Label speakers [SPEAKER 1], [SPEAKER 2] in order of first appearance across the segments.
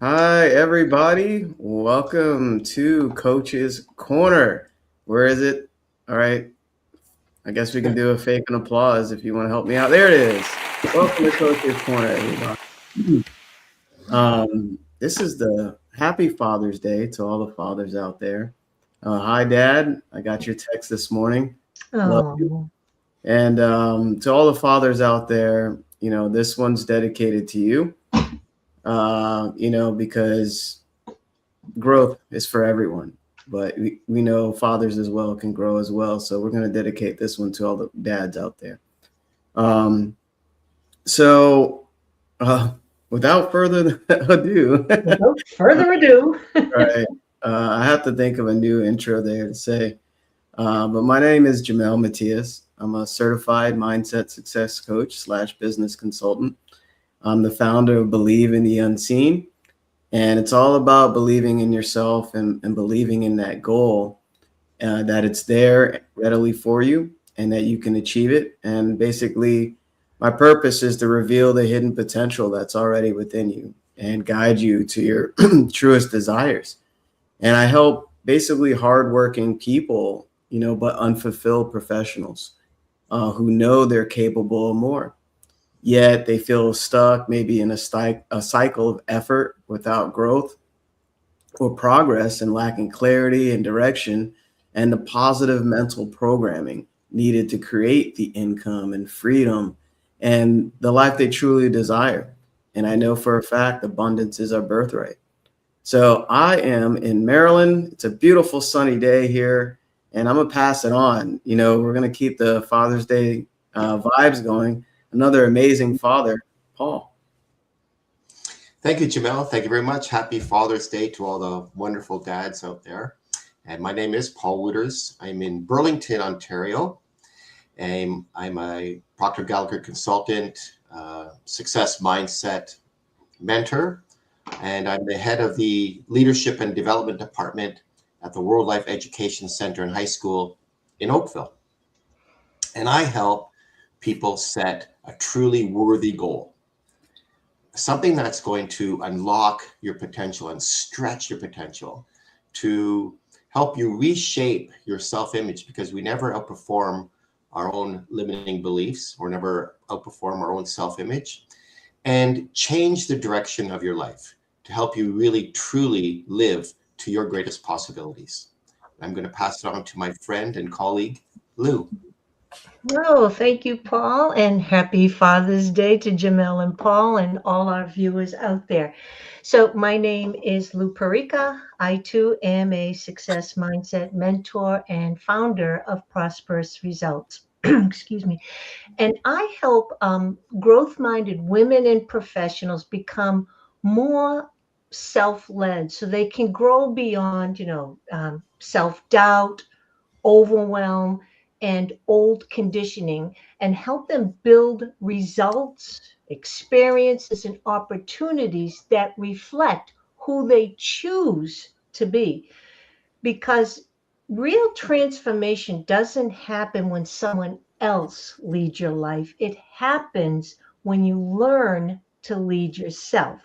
[SPEAKER 1] Hi, everybody. Welcome to Coach's Corner. Where is it? All right. I guess we can do a fake and applause if you want to help me out. There it is. Welcome to Coach's Corner, everybody. This is the happy Father's Day to all the fathers out there. Hi, Dad. I got your text this morning. Love you.
[SPEAKER 2] Oh,
[SPEAKER 1] And to all the fathers out there, this one's dedicated to you, because growth is for everyone, but we know fathers as well can grow as well. So we're going to dedicate this one to all the dads out there. Um, so without further ado,
[SPEAKER 2] without further ado.
[SPEAKER 1] right, I have to think of a new intro there to say. But my name is Jamel Matias. I'm a certified mindset success coach / business consultant. I'm the founder of Believe in the Unseen. And it's all about believing in yourself and believing in that goal, that it's there readily for you and that you can achieve it. And basically, my purpose is to reveal the hidden potential that's already within you and guide you to your truest desires. And I help basically hardworking people, but unfulfilled professionals who know they're capable of more, yet they feel stuck maybe in a cycle of effort without growth or progress and lacking clarity and direction and the positive mental programming needed to create the income and freedom and the life they truly desire. And I know for a fact abundance is our birthright. So I am in Maryland. It's a beautiful sunny day here, and I'm gonna pass it on. We're gonna keep the Father's Day vibes going. Another amazing father, Paul.
[SPEAKER 3] Thank you, Jamel. Thank you very much. Happy Father's Day to all the wonderful dads out there. And my name is Paul Wooters. I'm in Burlington, Ontario. I'm a Procter Gallagher consultant, success mindset mentor, and I'm the head of the Leadership and Development Department at the World Life Education Center and High School in Oakville. And I help people set a truly worthy goal, something that's going to unlock your potential and stretch your potential, to help you reshape your self-image, because we never outperform our own limiting beliefs or never outperform our own self-image, and change the direction of your life to help you really truly live to your greatest possibilities. I'm going to pass it on to my friend and colleague, Lou.
[SPEAKER 2] Oh, thank you, Paul, and happy Father's Day to Jamel and Paul and all our viewers out there. So, my name is Lou Perica. I too am a success mindset mentor and founder of Prosperous Results. Excuse me. And I help growth minded women and professionals become more self led so they can grow beyond, self doubt, overwhelm, and old conditioning and help them build results, experiences, and opportunities that reflect who they choose to be. Because real transformation doesn't happen when someone else leads your life, it happens when you learn to lead yourself.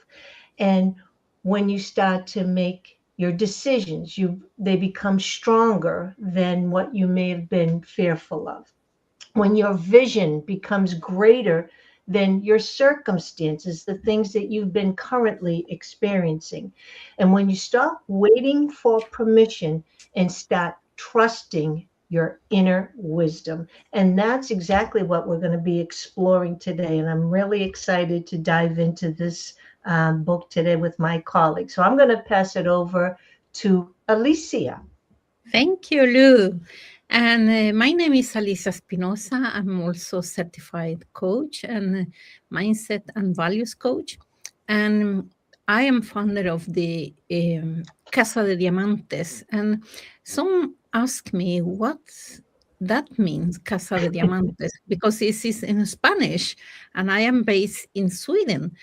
[SPEAKER 2] And when you start to make your decisions, they become stronger than what you may have been fearful of. When your vision becomes greater than your circumstances, the things that you've been currently experiencing. And when you stop waiting for permission and start trusting your inner wisdom. And that's exactly what we're going to be exploring today. And I'm really excited to dive into this book today with my colleagues. So I'm going to pass it over to Alicia.
[SPEAKER 4] Thank you, Lou. And my name is Alicia Espinosa. I'm also certified coach and mindset and values coach. And I am founder of the Casa de Diamantes. And some ask me what that means, Casa de Diamantes, because this is in Spanish and I am based in Sweden.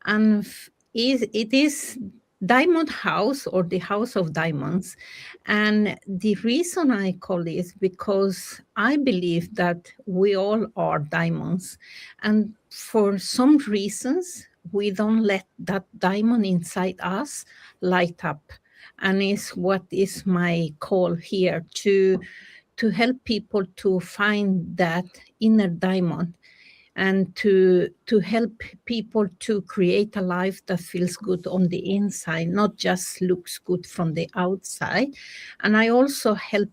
[SPEAKER 4] And it is Diamond House or the House of Diamonds. And the reason I call it is because I believe that we all are diamonds. And for some reasons, we don't let that diamond inside us light up. And it's what is my call here, to help people to find that inner diamond, and to help people to create a life that feels good on the inside, not just looks good from the outside. And I also help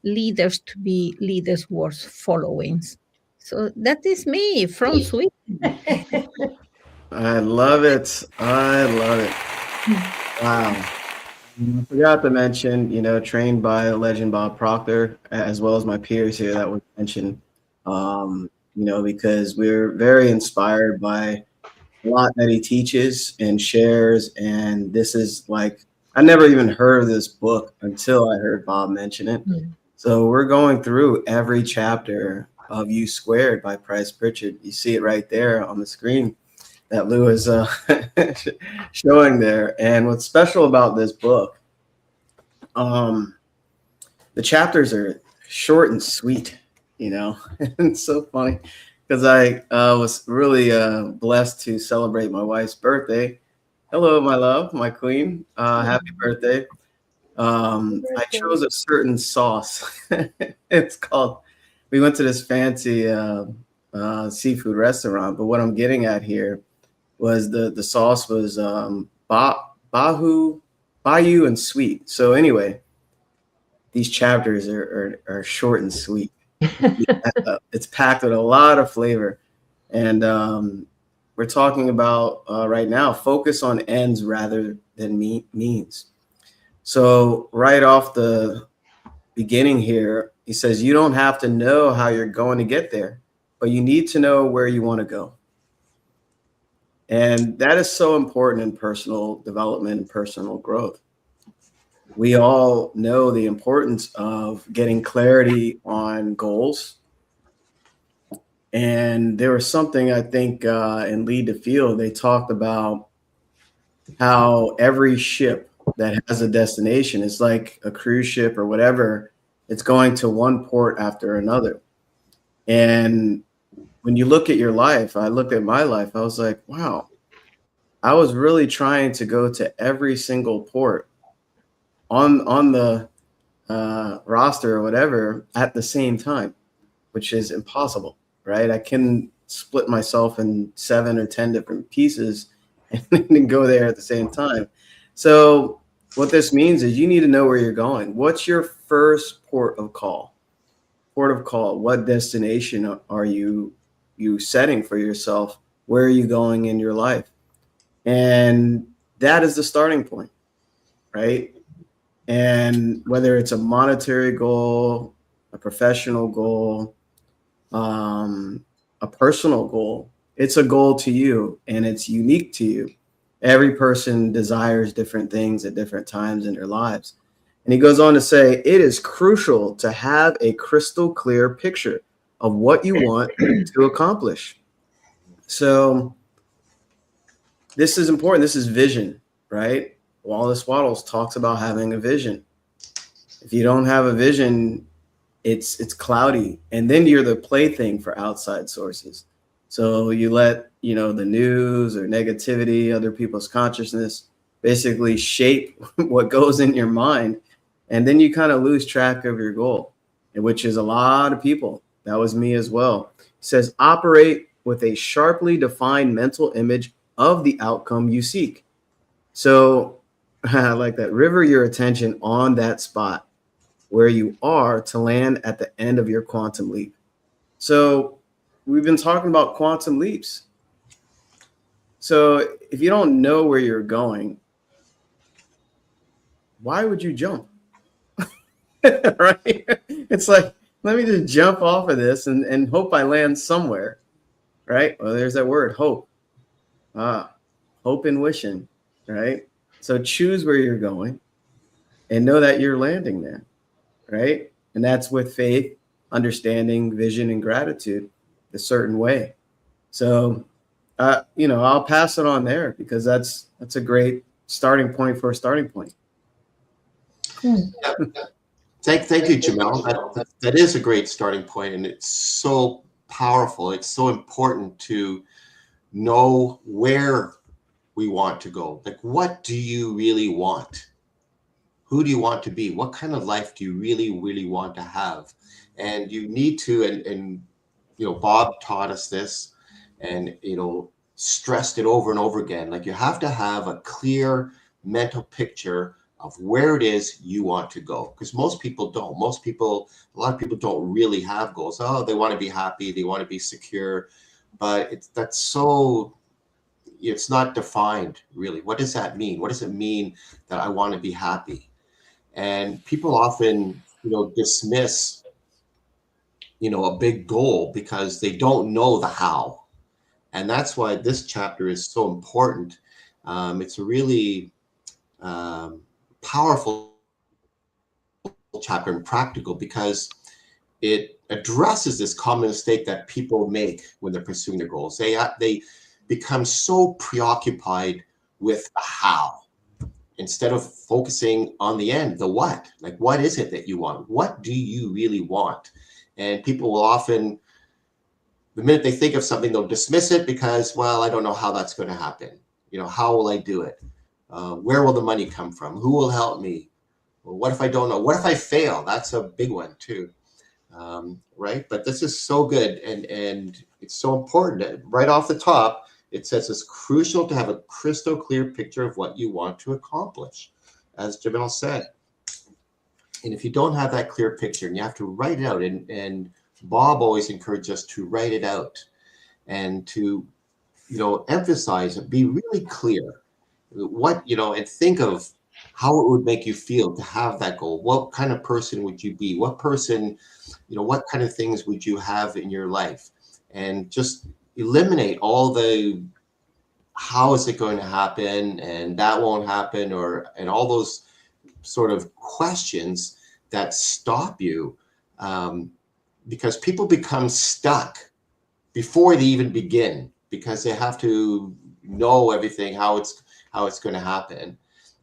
[SPEAKER 4] leaders to be leaders worth following. So that is me from Sweden.
[SPEAKER 1] I love it. I love it. Wow. I forgot to mention, trained by legend Bob Proctor, as well as my peers here that were mentioned, because we're very inspired by a lot that he teaches and shares. And this is like, I never even heard of this book until I heard Bob mention it. So we're going through every chapter of U Squared by Price Pritchett. You see it right there on the screen that Lou is showing there. And what's special about this book, the chapters are short and sweet, It's so funny because I was really blessed to celebrate my wife's birthday. Hello, my love, my queen. Happy birthday. I chose a certain sauce. It's called, we went to this fancy seafood restaurant, but what I'm getting at here was the sauce was Bayou and sweet. So anyway, these chapters are short and sweet. It's packed with a lot of flavor. And we're talking about right now, focus on ends rather than means. So right off the beginning here, he says, you don't have to know how you're going to get there, but you need to know where you want to go. And that is so important in personal development and personal growth. We all know the importance of getting clarity on goals. And there was something, I think, in Lead to Feel, they talked about how every ship that has a destination is like a cruise ship or whatever. It's going to one port after another. And when you look at your life, I looked at my life, I was like, wow, I was really trying to go to every single port on the roster or whatever at the same time, which is impossible, right? I can split myself in 7 or 10 different pieces and go there at the same time. So what this means is you need to know where you're going. What's your first port of call? Port of call. What destination are you setting for yourself? Where are you going in your life? And that is the starting point, right? And whether it's a monetary goal, a professional goal, a personal goal, it's a goal to you and it's unique to you. Every person desires different things at different times in their lives. And he goes on to say, it is crucial to have a crystal clear picture of what you want to accomplish. So this is important. This is vision, right? Wallace Wattles talks about having a vision. If you don't have a vision, it's cloudy. And then you're the plaything for outside sources. So you let, the news or negativity, other people's consciousness basically shape what goes in your mind. And then you kind of lose track of your goal, which is a lot of people. That was me as well. He says, operate with a sharply defined mental image of the outcome you seek. So I like that. River your attention on that spot where you are to land at the end of your quantum leap. So we've been talking about quantum leaps. So if you don't know where you're going, why would you jump? Right? It's like, let me just jump off of this and hope I land somewhere. Right? Well, there's that word, hope. Hope and wishing, right? So choose where you're going and know that you're landing there, right? And that's with faith, understanding, vision, and gratitude a certain way. So, I'll pass it on there because that's a great starting point for a starting point.
[SPEAKER 3] Thank you, Jamel. That is a great starting point, and it's so powerful. It's so important to know where we want to go. Like, what do you really want? Who do you want to be? What kind of life do you really, really want to have? And you need to, and Bob taught us this, and stressed it over and over again. Like, you have to have a clear mental picture of where it is you want to go, because most people don't. A lot of people don't really have goals. Oh, they want to be happy, they want to be secure, but it's not defined really. What does that mean? What does it mean that I want to be happy? And people often, dismiss, a big goal because they don't know the how. And that's why this chapter is so important. It's a really powerful chapter and practical, because it addresses this common mistake that people make when they're pursuing their goals. They become so preoccupied with the how, instead of focusing on the end, the what. Like, what is it that you want? What do you really want? And people will often, the minute they think of something, they'll dismiss it because, well, I don't know how that's going to happen. How will I do it? Where will the money come from? Who will help me? Well, what if I don't know? What if I fail? That's a big one too, right? But this is so good, and it's so important. Right off the top, it says it's crucial to have a crystal clear picture of what you want to accomplish, as Jamel said. And if you don't have that clear picture, and you have to write it out, and Bob always encouraged us to write it out and to, emphasize and be really clear what, and think of how it would make you feel to have that goal. What kind of person would you be? What person, what kind of things would you have in your life? And just eliminate all the how is it going to happen, and that won't happen, and all those sort of questions that stop you, because people become stuck before they even begin, because they have to know everything, how it's going to happen.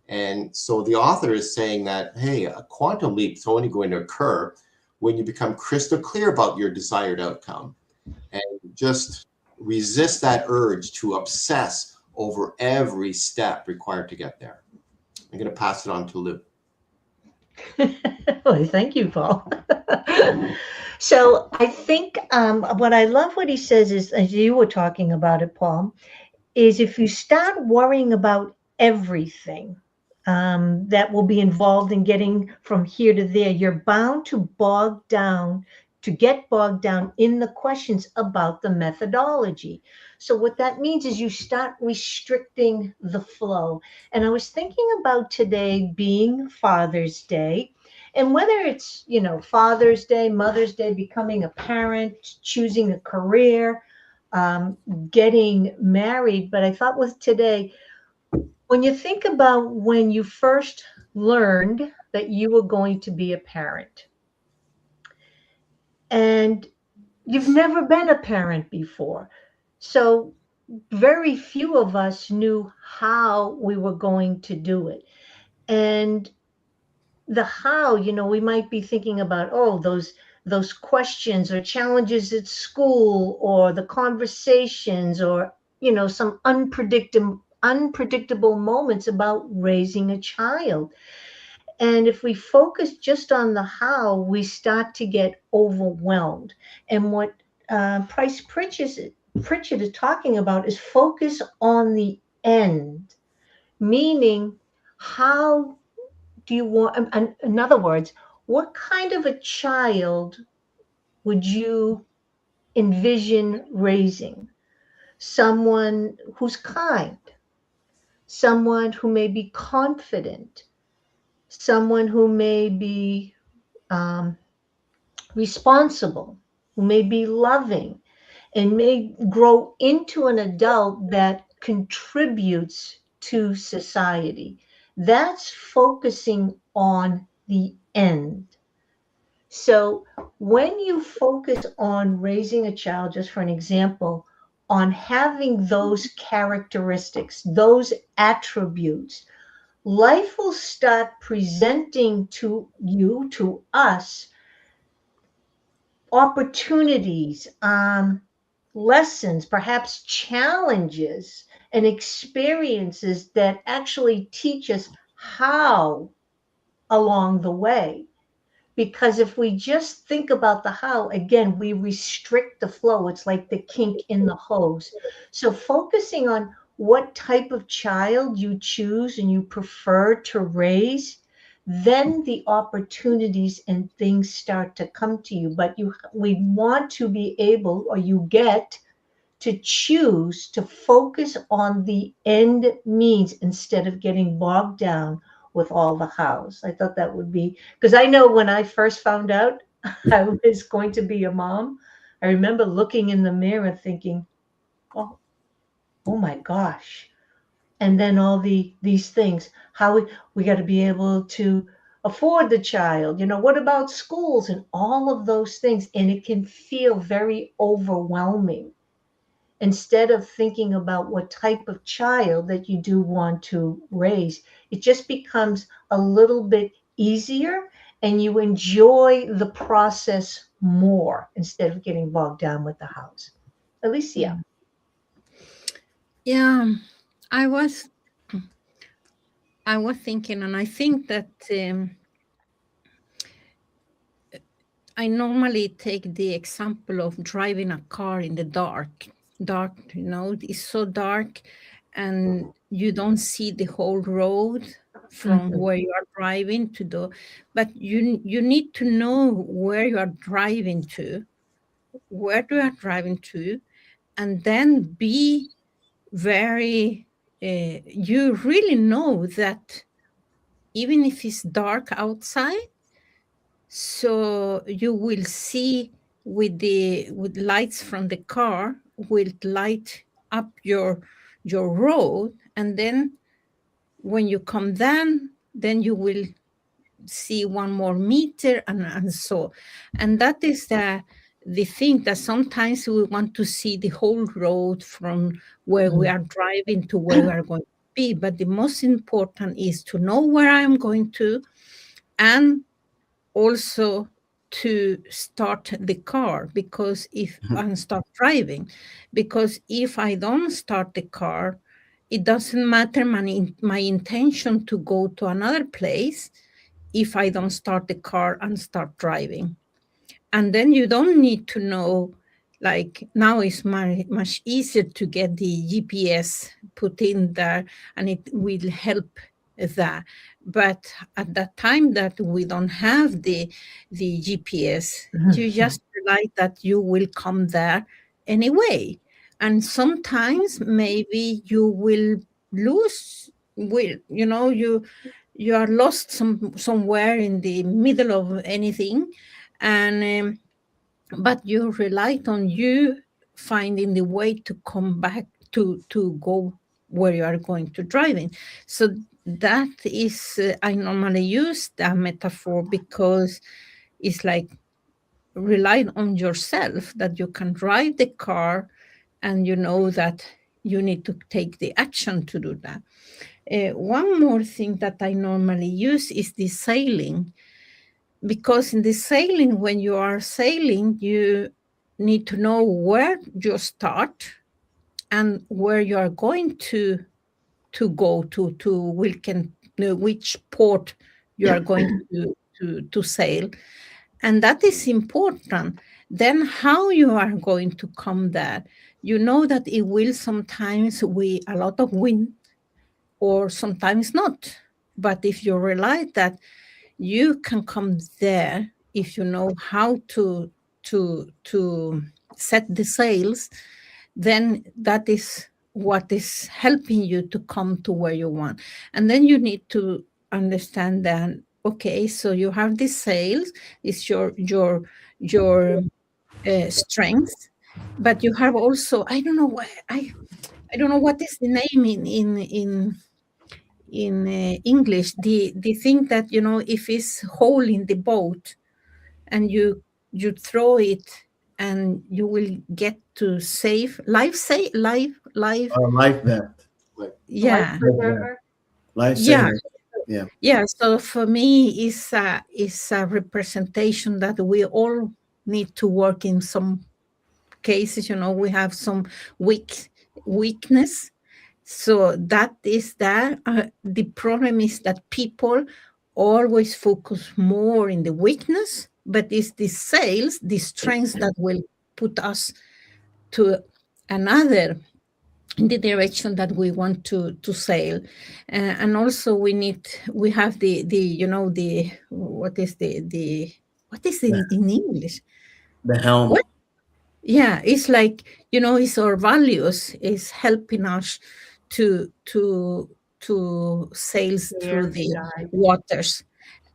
[SPEAKER 3] And so the author is saying that, hey, a quantum leap is only going to occur when you become crystal clear about your desired outcome, and just resist that urge to obsess over every step required to get there. I'm going to pass it on to Lou.
[SPEAKER 2] Well, thank you, Paul. So I think what I love what he says is, as you were talking about it, Paul, is if you start worrying about everything that will be involved in getting from here to there, you're bound to get bogged down in the questions about the methodology. So what that means is you start restricting the flow. And I was thinking about today being Father's Day, and whether it's, Father's Day, Mother's Day, becoming a parent, choosing a career, getting married. But I thought with today, when you think about when you first learned that you were going to be a parent, and you've never been a parent before, so very few of us knew how we were going to do it. And the how, we might be thinking about, those questions or challenges at school, or the conversations, or some unpredictable moments about raising a child. And if we focus just on the how, we start to get overwhelmed. And what Price Pritchett is talking about is focus on the end, meaning how do you want, in other words, what kind of a child would you envision raising? Someone who's kind, someone who may be confident, someone who may be responsible, who may be loving, and may grow into an adult that contributes to society. That's focusing on the end. So when you focus on raising a child, just for an example, on having those characteristics, those attributes, life will start presenting to you, to us, opportunities, lessons, perhaps challenges and experiences that actually teach us how along the way. Because if we just think about the how, again, we restrict the flow. It's like the kink in the hose. So focusing on what type of child you choose and you prefer to raise, then the opportunities and things start to come to you. But we want to be able, or you get to choose to focus on the end means instead of getting bogged down with all the hows. I thought that would be, because I know when I first found out I was going to be a mom, I remember looking in the mirror thinking, oh, oh my gosh. And then all these things, how we got to be able to afford the child, what about schools and all of those things. And it can feel very overwhelming instead of thinking about what type of child that you do want to raise. It just becomes a little bit easier and you enjoy the process more instead of getting bogged down with the house. Alicia.
[SPEAKER 4] Yeah, I was thinking, and I think that I normally take the example of driving a car in the dark. It's so dark and you don't see the whole road from where you are driving but you need to know where you are driving to, and then be very, you really know that even if it's dark outside, so you will see with lights from the car will light up your road, and then when you come down, then you will see one more meter, and so, and that is the thing that sometimes we want to see the whole road from where we are driving to where we are going to be, but the most important is to know where I'm going to, and also to start the car, because and start driving, because if I don't start the car, it doesn't matter my intention to go to another place if I don't start the car and start driving. And then you don't need to know, like now it's much easier to get the GPS put in there, and it will help that. But at that time that we don't have the GPS, you just rely that you will come there anyway. And sometimes maybe you will lose, you are lost somewhere in the middle of anything, and but you relied on you finding the way to come back to go where you are going to driving. So that is, I normally use that metaphor because it's like relying on yourself, that you can drive the car and you know that you need to take the action to do that. One more thing that I normally use is the sailing, because in the sailing, when you are sailing, you need to know where you start and where you are going to go to which port you are going to sail, and that is important. Then how you are going to come there, you know that it will sometimes be a lot of wind or sometimes not, but if you realize that you can come there if you know how to set the sails, then that is what is helping you to come to where you want. And then you need to understand that, okay, so you have the sails, it's your strength, but you have also, I don't know what is the name in English, the thing that, if it's hole in the boat and you throw it and you will get to life
[SPEAKER 1] vest.
[SPEAKER 4] yeah
[SPEAKER 1] Life
[SPEAKER 4] yeah
[SPEAKER 1] saver.
[SPEAKER 4] yeah. So for me, it's a representation that we all need to work in some cases, we have some weakness. So that is that. The problem is that people always focus more in the weakness, but it's the sales, the strengths that will put us to another in the direction that we want to sail. And also we have the what is in English?
[SPEAKER 1] The helm.
[SPEAKER 4] What? Yeah, it's like, it's our values is helping us to sail through the waters.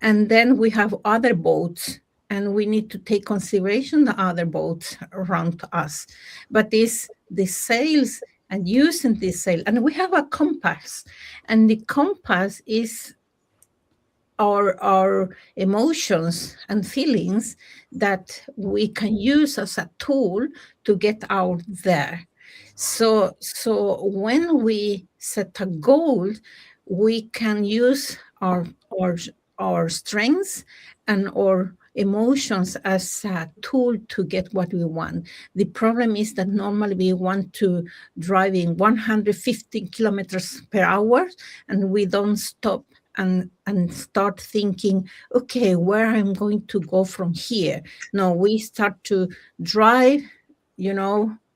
[SPEAKER 4] And then we have other boats, and we need to take consideration the other boats around us. But it's the sails and using this sail, and we have a compass, and the compass is our emotions and feelings that we can use as a tool to get out there. So when we set a goal, we can use our strengths and our emotions as a tool to get what we want. The problem is that normally we want to drive in 150 kilometers per hour, and we don't stop and start thinking, okay, where I'm going to go from here. No, we start to drive,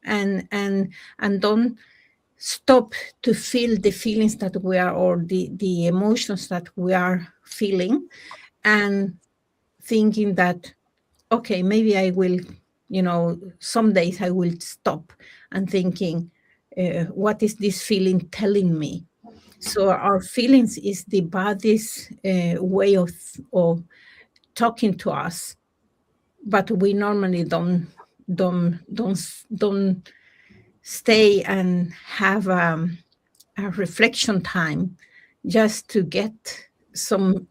[SPEAKER 4] and don't stop to feel the feelings that we are, or the emotions that we are feeling, and thinking that, okay, maybe I will, some days I will stop and thinking, what is this feeling telling me? So our feelings is the body's way of talking to us, but we normally don't stay and have a reflection time just to get some,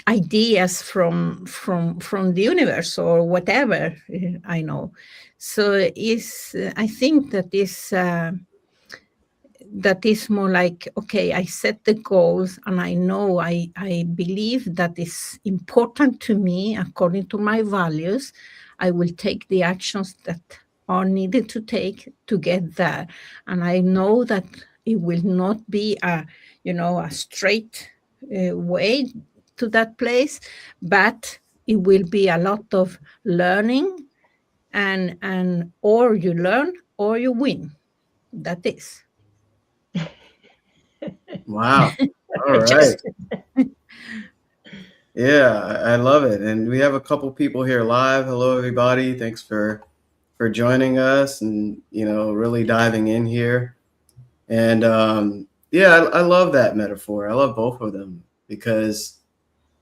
[SPEAKER 4] ideas from the universe or whatever. I know. So I think that is more like, okay, I set the goals, and I know I believe that is important to me according to my values. I will take the actions that are needed to take to get there. And I know that it will not be a straight way to that place, but it will be a lot of learning, and or you learn or you win. That is.
[SPEAKER 1] Wow. All right. Yeah, I love it. And we have a couple people here live. Hello, everybody. Thanks for joining us and, really diving in here. And I love that metaphor. I love both of them, because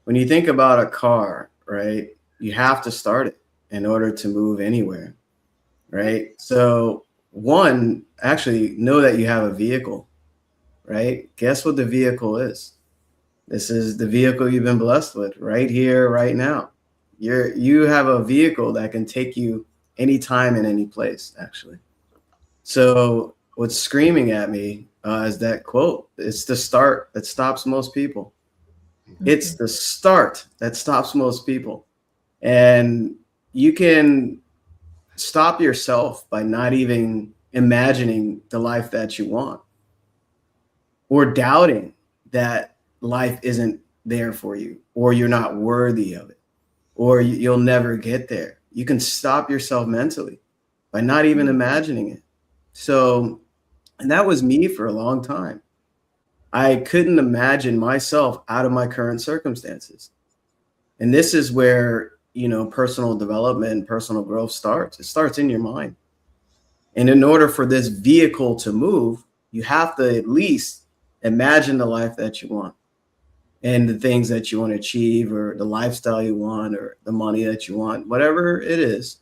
[SPEAKER 1] when you think about a car, right, you have to start it in order to move anywhere, right? So one, actually know that you have a vehicle, right? Guess what the vehicle is? This is the vehicle you've been blessed with right here, right now. You have a vehicle that can take you anytime and any place, actually. So what's screaming at me is that quote. It's the start that stops most people. It's the start that stops most people. And you can stop yourself by not even imagining the life that you want, or doubting that life isn't there for you, or you're not worthy of it, or you'll never get there. You can stop yourself mentally by not even imagining it. So, and that was me for a long time. I couldn't imagine myself out of my current circumstances. And this is where, personal development, personal growth starts. It starts in your mind. And in order for this vehicle to move, you have to at least imagine the life that you want, and the things that you want to achieve, or the lifestyle you want, or the money that you want, whatever it is.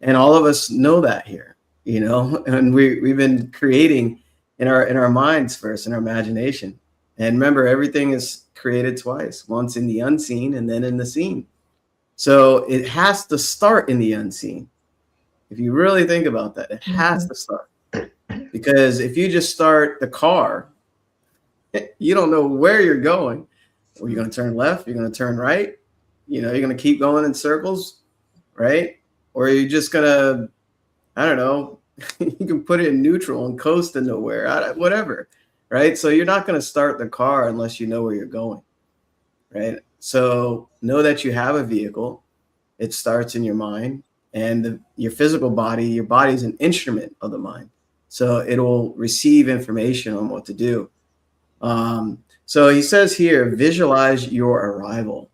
[SPEAKER 1] And all of us know that here, and we've been creating in our minds first, in our imagination. And remember, everything is created twice, once in the unseen and then in the seen. So it has to start in the unseen. If you really think about that, it has to start. Because if you just start the car, you don't know where you're going. Well, you're going to turn left, you're going to turn right, you're going to keep going in circles, right? or you're just gonna, I don't know, you can put it in neutral and coast to nowhere, whatever, right? So you're not gonna start the car unless you know where you're going, right? So know that you have a vehicle. It starts in your mind, and your physical body, your body is an instrument of the mind. So it'll receive information on what to do. So he says here, visualize your arrival.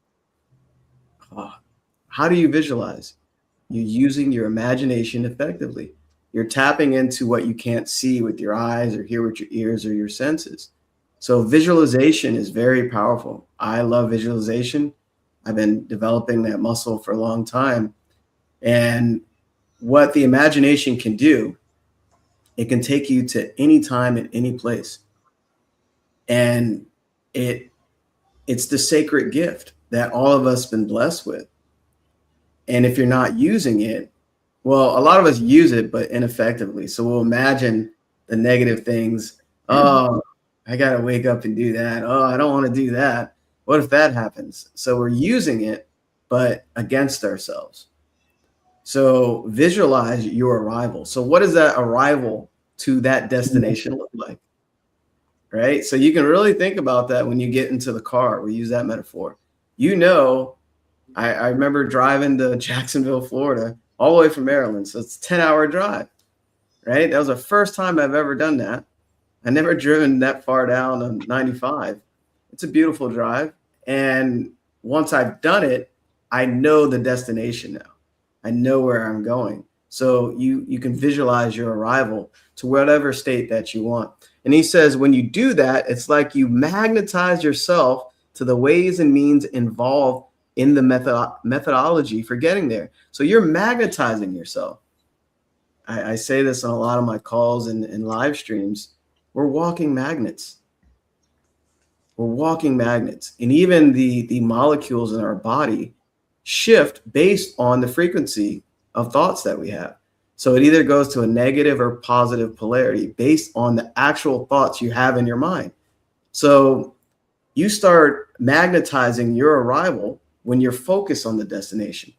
[SPEAKER 1] How do you visualize? You're using your imagination effectively. You're tapping into what you can't see with your eyes or hear with your ears or your senses. So visualization is very powerful. I love visualization. I've been developing that muscle for a long time. And what the imagination can do, it can take you to any time and any place. And it's the sacred gift that all of us been blessed with. And if you're not using it, well, a lot of us use it, but ineffectively. So we'll imagine the negative things. Oh, I got to wake up and do that. Oh, I don't want to do that. What if that happens? So we're using it, but against ourselves. So visualize your arrival. So what does that arrival to that destination look like? Right? So you can really think about that when you get into the car. We use that metaphor. You know, I remember driving to Jacksonville, Florida, all the way from Maryland. So it's a 10-hour drive, right? That was the first time I've ever done that. I never driven that far down on 95. It's a beautiful drive. And once I've done it, I know the destination now. I know where I'm going. So you can visualize your arrival to whatever state that you want. And he says, when you do that, it's like you magnetize yourself to the ways and means involved in the methodology for getting there. So you're magnetizing yourself. I say this on a lot of my calls and live streams. We're walking magnets. We're walking magnets. And even the molecules in our body shift based on the frequency of thoughts that we have. So it either goes to a negative or positive polarity based on the actual thoughts you have in your mind. So you start magnetizing your arrival when you're focused on the destination.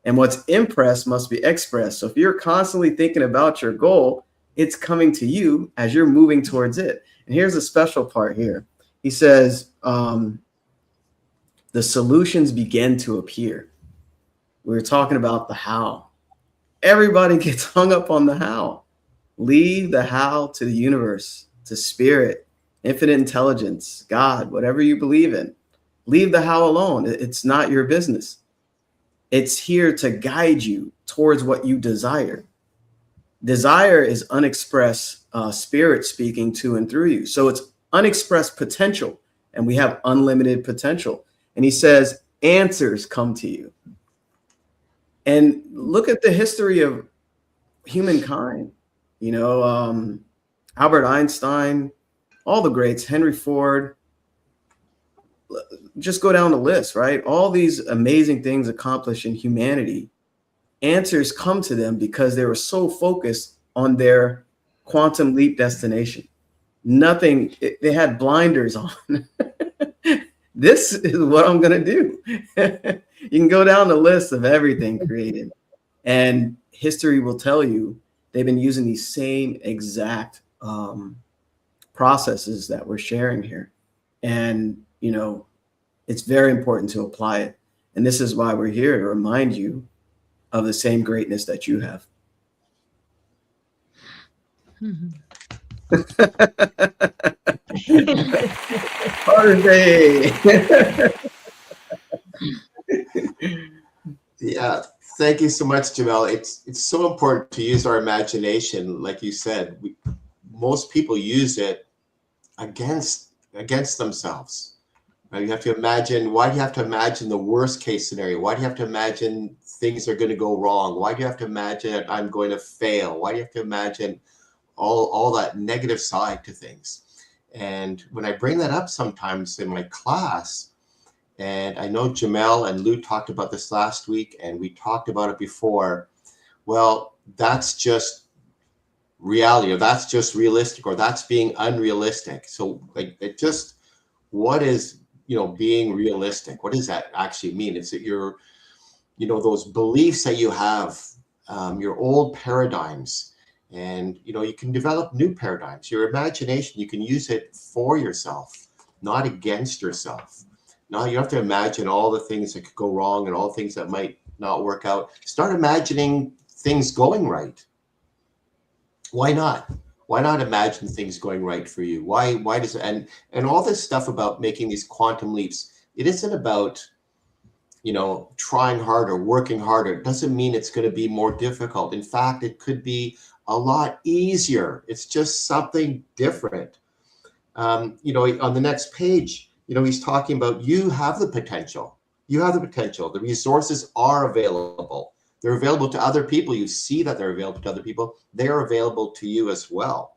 [SPEAKER 1] And what's impressed must be expressed. So if you're constantly thinking about your goal, it's coming to you as you're moving towards it. And here's the special part here. He says, the solutions begin to appear. We were talking about the how. Everybody gets hung up on the how. Leave the how to the universe, to spirit, infinite intelligence, God, whatever you believe in. Leave the how alone. It's not your business. It's here to guide you towards what you desire. Desire is unexpressed spirit speaking to and through you. So it's unexpressed potential, and we have unlimited potential. And he says, answers come to you. And look at the history of humankind. You know, Albert Einstein, all the greats, Henry Ford, just go down the list, right? All these amazing things accomplished in humanity, answers come to them because they were so focused on their quantum leap destination. Nothing, they had blinders on. This is what I'm going to do. You can go down the list of everything created, and history will tell you they've been using these same exact processes that we're sharing here. And, you know, it's very important to apply it. And this is why we're here, to remind you of the same greatness that you have. Father's Day.
[SPEAKER 3] Yeah, thank you so much, Jamel. It's so important to use our imagination. Like you said, most people use it against themselves. Right? You have to imagine. Why do you have to imagine the worst case scenario? Why do you have to imagine things are going to go wrong? Why do you have to imagine I'm going to fail? Why do you have to imagine all that negative side to things? And when I bring that up sometimes in my class, and I know Jamel and Lou talked about this last week, and we talked about it before. Well, that's just reality, or that's just realistic, or that's being unrealistic. So like, it just, what is, you know, being realistic? What does that actually mean? It's that you're, you know, those beliefs that you have your old paradigms, and you can develop new paradigms. Your imagination, you can use it for yourself, not against yourself. Now you have to imagine all the things that could go wrong and all the things that might not work out. Start imagining things going right. Why not? Why not imagine things going right for you? Why does and all this stuff about making these quantum leaps, it isn't about trying harder, working harder. It doesn't mean it's going to be more difficult. In fact, it could be a lot easier. It's just something different. On the next page, he's talking about you have the potential. You have the potential. The resources are available. They're available to other people. You see that they're available to other people. They're available to you as well.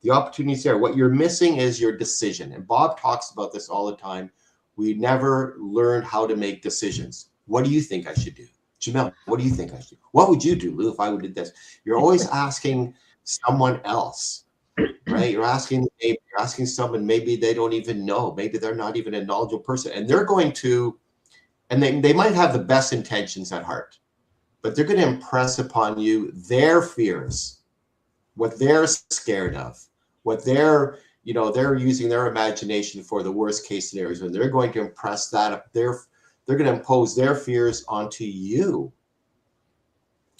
[SPEAKER 3] The opportunity is there. What you're missing is your decision. And Bob talks about this all the time. We never learned how to make decisions. What do you think I should do? Jamel, what do you think I should do? What would you do, Lou, if I would do this? You're always asking someone else, right? You're asking someone, maybe they don't even know. Maybe they're not even a knowledgeable person. And they're going to, and they might have the best intentions at heart, but they're going to impress upon you their fears, what they're scared of, what they're using their imagination for the worst case scenarios, and they're going to impress that. They're going to impose their fears onto you,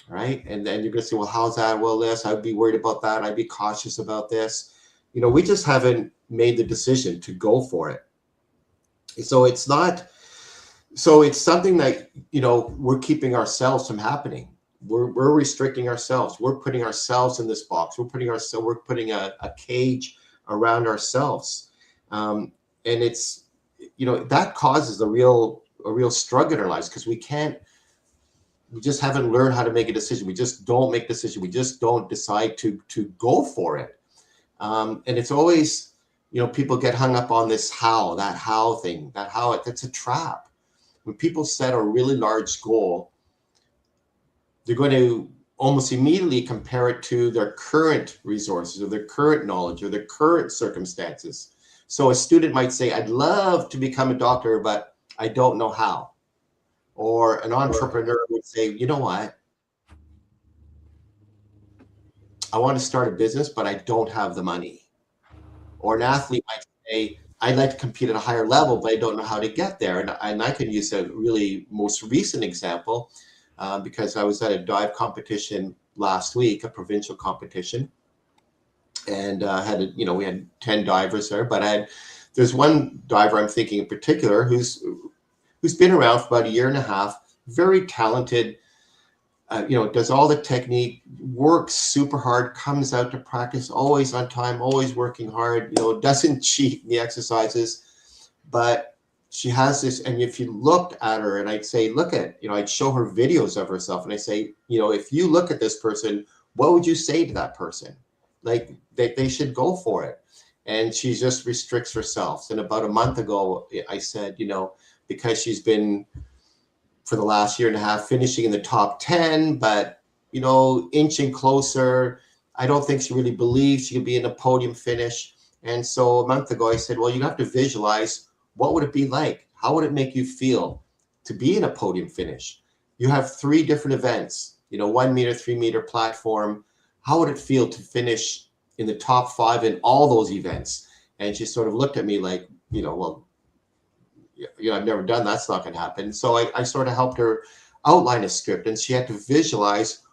[SPEAKER 3] right? And then you're going to say, well, how's that? Well, this, I'd be worried about that. I'd be cautious about this. We just haven't made the decision to go for it. So it's something that, we're keeping ourselves from happening. We're restricting ourselves. We're putting ourselves in this box. We're putting a cage around ourselves. And it's, that causes a real struggle in our lives, because we just haven't learned how to make a decision. We just don't make decisions. We just don't decide to go for it. And it's always, people get hung up on this how thing, that's a trap. When people set a really large goal, they're going to almost immediately compare it to their current resources or their current knowledge or their current circumstances. So a student might say, I'd love to become a doctor, but I don't know how. Or an entrepreneur would say, you know what? I want to start a business, but I don't have the money. Or an athlete might say, I'd like to compete at a higher level, but I don't know how to get there. And I can use a really most recent example. Because I was at a dive competition last week, a provincial competition, and we had 10 divers there. But there's one diver I'm thinking in particular who's been around for about a year and a half, very talented, does all the technique, works super hard, comes out to practice, always on time, always working hard, doesn't cheat in the exercises, but she has this, and if you looked at her, and I'd say, I'd show her videos of herself, and I say, if you look at this person, what would you say to that person? Like, they should go for it. And she just restricts herself. And about a month ago, I said, because she's been, for the last year and a half, finishing in the top 10, but, inching closer, I don't think she really believes she could be in a podium finish. And so a month ago, I said, well, you have to visualize, what would it be like? How would it make you feel to be in a podium finish? You have 3 different events, 1 meter, 3 meter platform. How would it feel to finish in the top 5 in all those events? And she sort of looked at me like, well, I've never done that. That's not going to happen. So I sort of helped her outline a script, and she had to visualize,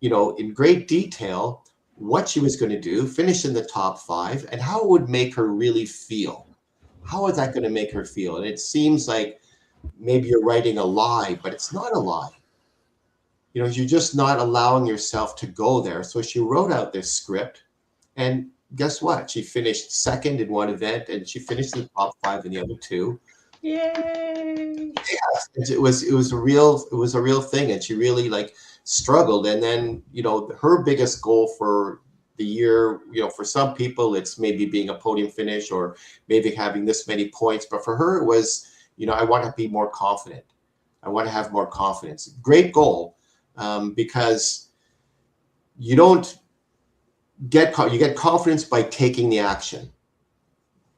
[SPEAKER 3] in great detail what she was going to do, finish in the top 5, and how it would make her really feel. How is that going to make her feel? And it seems like maybe you're writing a lie, but it's not a lie. You're just not allowing yourself to go there. So she wrote out this script, and guess what? She finished second in one event, and she finished in the top 5 in the other 2.
[SPEAKER 2] Yay!
[SPEAKER 3] Yeah, it was a real thing, and she really struggled. And then her biggest goal for the year, for some people it's maybe being a podium finish or maybe having this many points, but for her it was, I want to be more confident. I want to have more confidence. Great goal, because you get confidence by taking the action.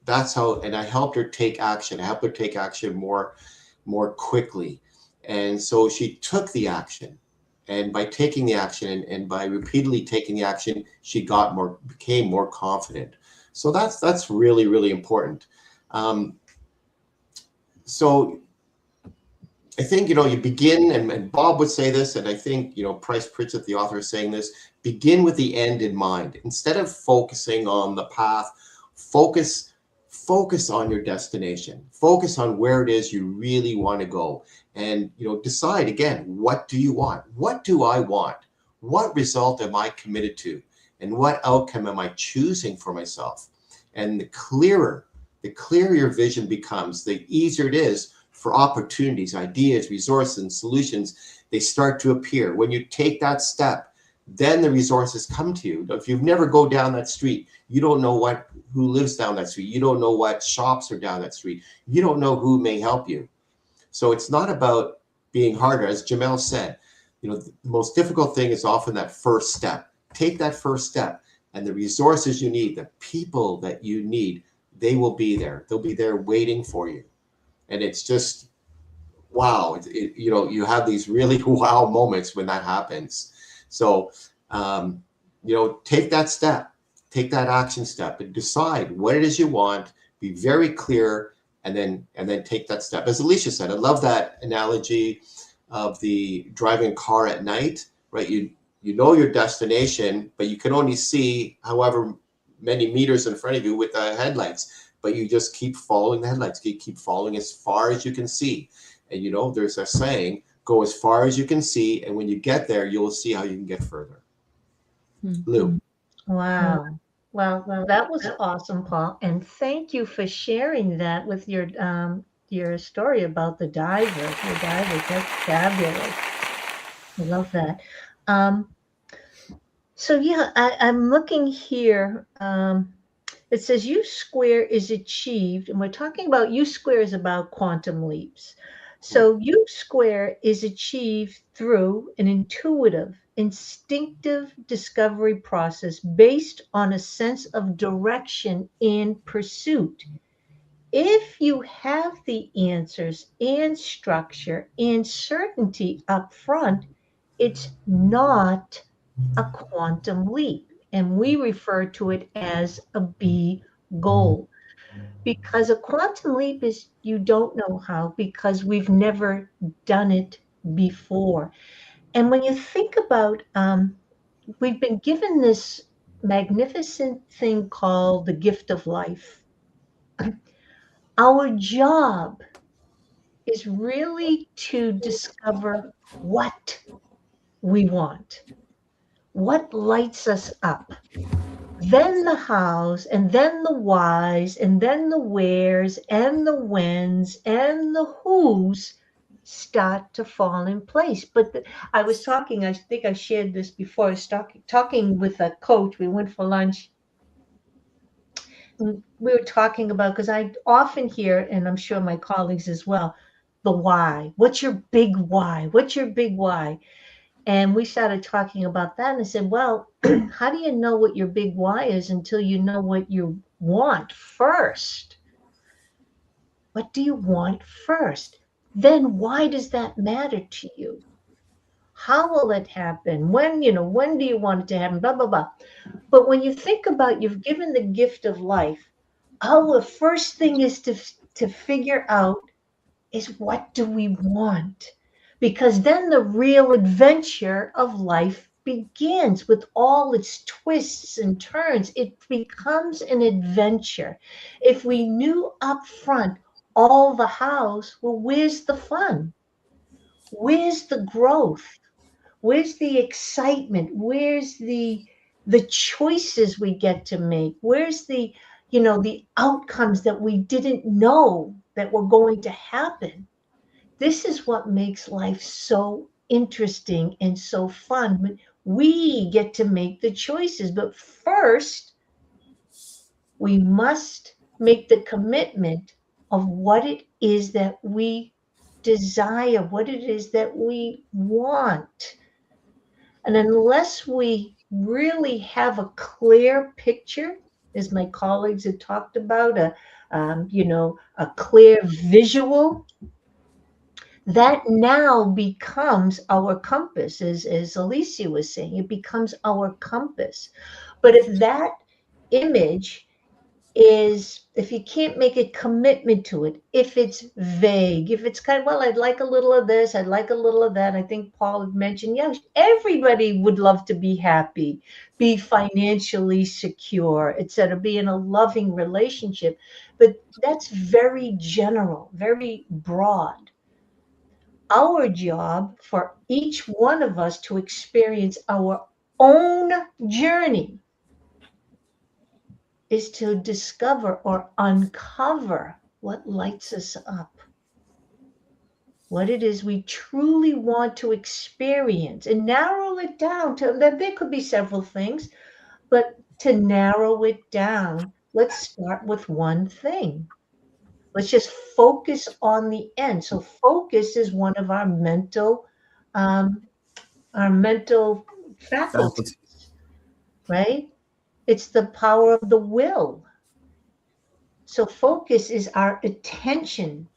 [SPEAKER 3] That's how, and I helped her take action. I helped her take action more quickly. And so she took the action, And by taking the action and by repeatedly taking the action, she became more confident. So that's really, really important. So I think, you begin, and Bob would say this, and I think, Price Pritchett, the author, is saying this: begin with the end in mind. Instead of focusing on the path, focus on your destination. Focus on where it is you really want to go. And, decide again, what do you want? What do I want? What result am I committed to? And what outcome am I choosing for myself? And the clearer your vision becomes, the easier it is for opportunities, ideas, resources, and solutions. They start to appear. When you take that step, then the resources come to you. If you've never go down that street, you don't know who lives down that street. You don't know what shops are down that street. You don't know who may help you. So it's not about being harder. As Jamel said, the most difficult thing is often that first step. Take that first step, and the resources you need, the people that you need, they will be there. They'll be there waiting for you. And it's just, wow. You have these really wow moments when that happens. So, take that step, take that action step, and decide what it is you want. Be very clear, and then take that step. As Alicia said, I love that analogy of the driving a car at night, right? You know your destination, but you can only see however many meters in front of you with the headlights. But you just keep following the headlights. You keep following as far as you can see. And there's a saying: go as far as you can see, and when you get there, you'll see how you can get further. Lou.
[SPEAKER 2] Wow. Well, that was awesome, Paul. And thank you for sharing that with your story about the diver. Your diver, that's fabulous. I love that. So yeah, I'm looking here. It says U square is achieved, and we're talking about U square is about quantum leaps. So U square is achieved through an intuitive, instinctive discovery process based on a sense of direction and pursuit. If you have the answers and structure and certainty up front, it's not a quantum leap. And we refer to it as a B goal. Because a quantum leap is you don't know how, because we've never done it before. And when you think about, we've been given this magnificent thing called the gift of life. Our job is really to discover what we want, what lights us up. Then the hows, and then the whys, and then the wheres, and the whens, and the whos start to fall in place. But I was talking, I think I shared this before, I was talking with a coach. We went for lunch. And we were talking about, because I often hear, and I'm sure my colleagues as well, the why. What's your big why? What's your big why? And we started talking about that, and I said, well, how do you know what your big why is until you know what you want first? What do you want first? Then why does that matter to you? How will it happen? When do you want it to happen? Blah, blah, blah. But when you think about you've given the gift of life, our first thing is to figure out is what do we want? Because then the real adventure of life begins with all its twists and turns. It becomes an adventure. If we knew up front all the hows, well, where's the fun? Where's the growth? Where's the excitement? Where's the choices we get to make? Where's the outcomes that we didn't know that were going to happen? This is what makes life so interesting and so fun. We get to make the choices, but first we must make the commitment of what it is that we desire, what it is that we want. And unless we really have a clear picture, as my colleagues have talked about, a clear visual, that now becomes our compass, as Alicia was saying. It becomes our compass. But if that image is, if you can't make a commitment to it, if it's vague, if it's kind of, well, I'd like a little of this, I'd like a little of that. I think Paul had mentioned, yeah, everybody would love to be happy, be financially secure, etc., be in a loving relationship. But that's very general, very broad. Our job for each one of us to experience our own journey is to discover or uncover what lights us up, what it is we truly want to experience, and narrow it down to, there could be several things, but to narrow it down, let's start with one thing. Let's just focus on the end. So focus is one of our mental faculties, right? It's the power of the will. So focus is our attention.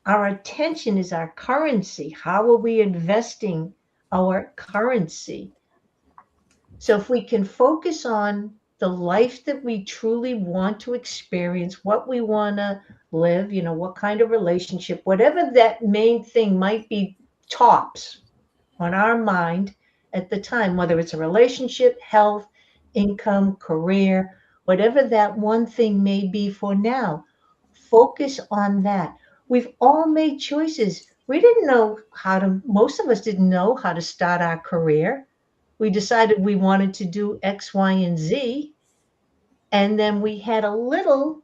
[SPEAKER 2] Our attention is our currency. How are we investing our currency? So if we can focus on the life that we truly want to experience, what we want to live, what kind of relationship, whatever that main thing might be, tops on our mind at the time, whether it's a relationship, health, income, career, whatever that one thing may be for now, focus on that. We've all made choices. We didn't know most of us didn't know how to start our career. We decided we wanted to do X, Y, and Z. And then we had a little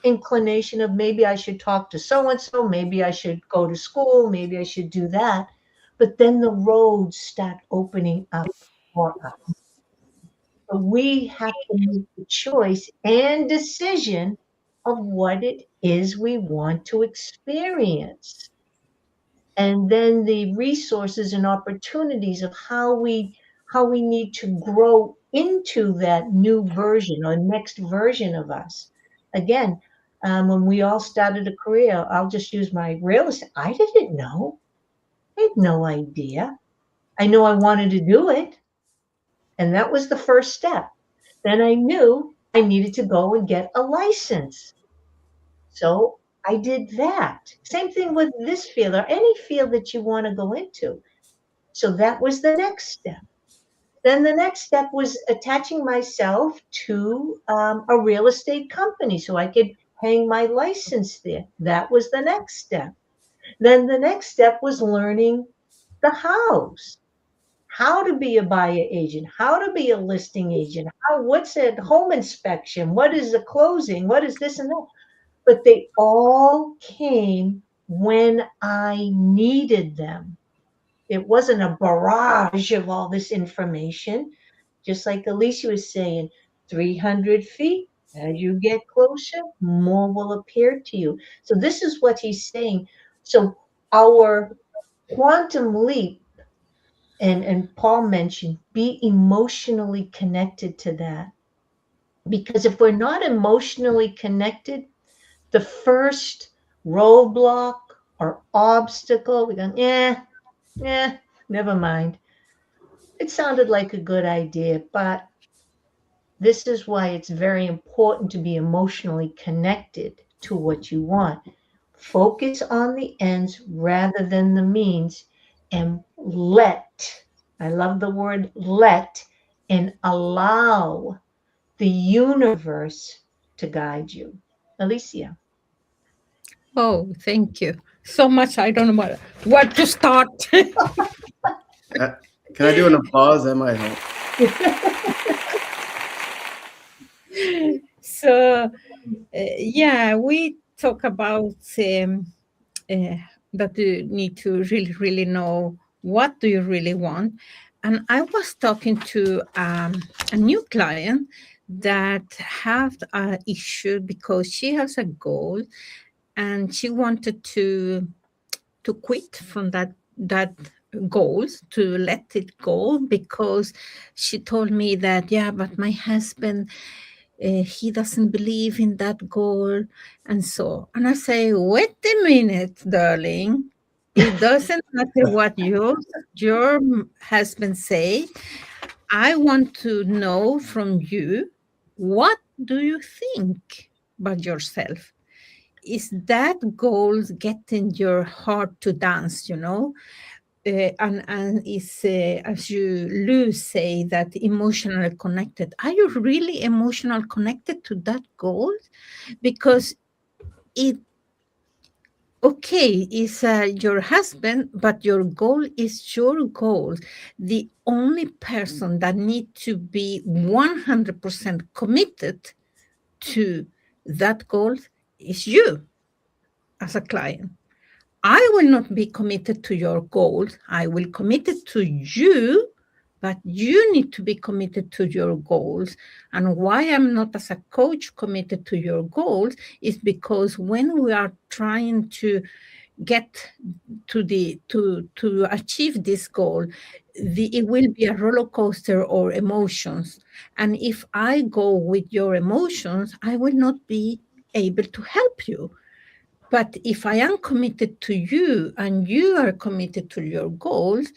[SPEAKER 2] inclination of maybe I should talk to so-and-so, maybe I should go to school, maybe I should do that. But then the roads start opening up for us. So we have to make the choice and decision of what it is we want to experience. And then the resources and opportunities of how we need to grow into that new version or next version of us. Again, when we all started a career, I'll just use my real estate. I didn't know. I had no idea. I know I wanted to do it. And that was the first step. Then I knew I needed to go and get a license. So I did that. Same thing with this field or any field that you want to go into. So that was the next step. Then the next step was attaching myself to a real estate company so I could hang my license there. That was the next step. Then the next step was learning the hows. How to be a buyer agent, how to be a listing agent, what's a home inspection, what is the closing, what is this and that. But they all came when I needed them. It wasn't a barrage of all this information. Just like Alicia was saying, 300 feet, as you get closer, more will appear to you. So this is what he's saying. So our quantum leap, and Paul mentioned, be emotionally connected to that. Because if we're not emotionally connected, the first roadblock or obstacle, we go, never mind. It sounded like a good idea, but this is why it's very important to be emotionally connected to what you want. Focus on the ends rather than the means, and I love the word let, and allow the universe to guide you. Alicia.
[SPEAKER 4] Oh, thank you so much. I don't know what to start.
[SPEAKER 1] Can I do an applause? That might help.
[SPEAKER 4] So, yeah, we talk about that you need to really, really know what do you really want. And I was talking to a new client that have an issue because she has a goal and she wanted to quit from that goals, to let it go, because she told me that, yeah, but my husband, he doesn't believe in that goal. And I say, wait a minute, darling. It doesn't matter what your husband say. I want to know from you, what do you think about yourself? Is that goal getting your heart to dance, and is, as you Lou say, that emotionally connected. Are you really emotional connected to that goal? Because it okay, is your husband, but your goal is your goal. The only person that need to be 100% committed to that goal is you as a client. I will not be committed to your goals. I will committed to you, but you need to be committed to your goals. And why I'm not as a coach committed to your goals is because when we are trying to get to achieve this goal, it will be a roller coaster or emotions. And if I go with your emotions, I will not be able to help you. But if I am committed to you and you are committed to your goals,